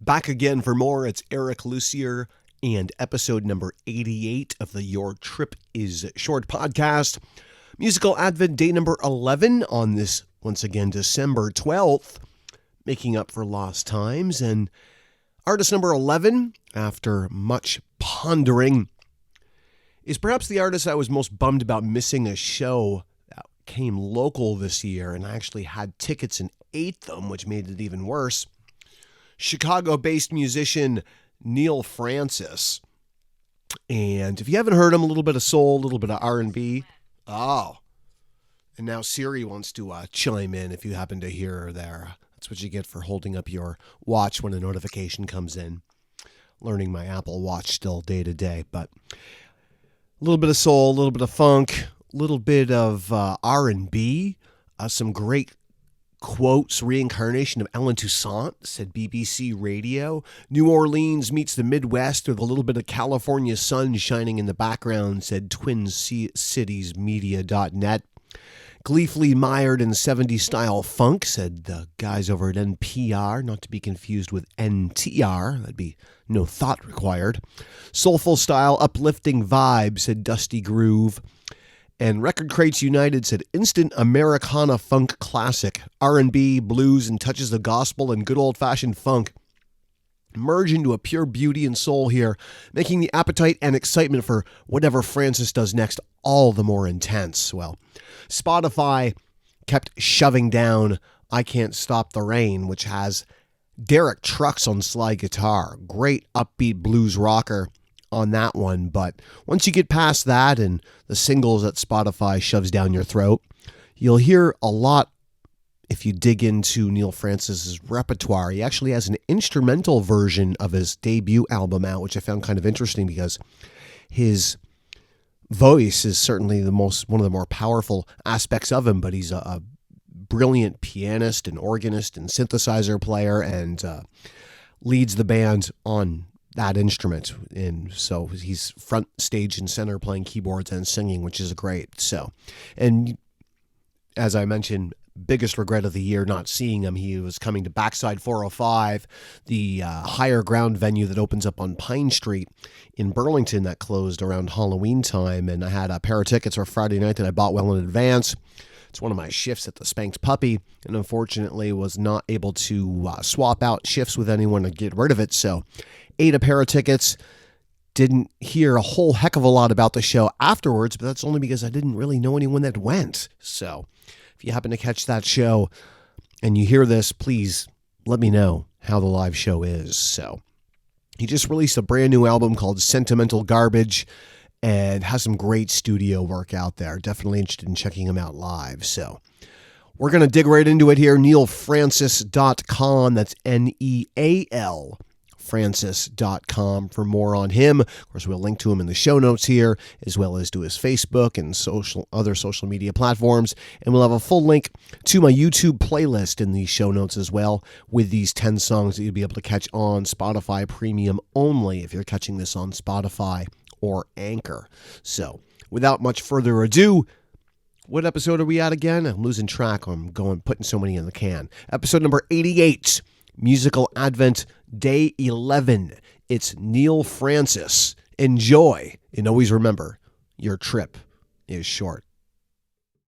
Back again for more. It's Eric Lucier and episode number 88 of the Your Trip is Short podcast. Musical Advent day number 11 on this, once again, December 12th, making up for lost times. And artist number 11, after much pondering, is perhaps the artist I was most bummed about missing a show that came local this year, and I actually had tickets and ate them, which made it even worse. Chicago-based musician Neal Francis. And if you haven't heard him, a little bit of soul, a little bit of R&B. Oh. And now Siri wants to chime in if you happen to hear her there. That's what you get for holding up your watch when a notification comes in. Learning my Apple Watch still day to day. But a little bit of soul, a little bit of funk, a little bit of R&B. Some great quotes. Reincarnation of Ellen Toussaint, said BBC Radio. New Orleans meets the Midwest with a little bit of California sun shining in the background, said TwinCitiesMedia.net. Gleefully mired in 70s style funk, said the guys over at NPR, not to be confused with NTR. That'd be no thought required. Soulful style, uplifting vibe, said Dusty Groove. And Record Crates United said instant Americana funk classic. R&B, blues, and touches of gospel and good old-fashioned funk merge into a pure beauty and soul here, making the appetite and excitement for whatever Francis does next all the more intense. Well, Spotify kept shoving down I Can't Stop the Rain, which has Derek Trucks on slide guitar. Great upbeat blues rocker on that one, but once you get past that and the singles that Spotify shoves down your throat, you'll hear a lot if you dig into Neal Francis's repertoire. He actually has an instrumental version of his debut album out, which I found kind of interesting because his voice is certainly one of the more powerful aspects of him, but he's a brilliant pianist and organist and synthesizer player and leads the band on that instrument. And so he's front stage and center playing keyboards and singing, which is great. So, and as I mentioned, biggest regret of the year not seeing him. He was coming to Backside 405, the higher ground venue that opens up on Pine Street in Burlington that closed around Halloween time. And I had a pair of tickets for Friday night that I bought well in advance. It's one of my shifts at the Spanked Puppy, and unfortunately was not able to swap out shifts with anyone to get rid of it. So ate a pair of tickets, didn't hear a whole heck of a lot about the show afterwards, but that's only because I didn't really know anyone that went. So if you happen to catch that show and you hear this, please let me know how the live show is. So he just released a brand new album called Sentimental Garbage and has some great studio work out there. Definitely interested in checking him out live. So we're going to dig right into it here. NealFrancis.com. That's Neal Francis.com for more on him. Of course, we'll link to him in the show notes here, as well as to his Facebook and other social media platforms. And we'll have a full link to my YouTube playlist in the show notes as well, with these 10 songs that you'll be able to catch on Spotify Premium only if you're catching this on Spotify or Anchor. So without much further ado, what episode are we at again? I'm losing track. I'm putting so many in the can. Episode number 88. Musical Advent, Day 11. It's Neal Francis. Enjoy, and always remember, your trip is short.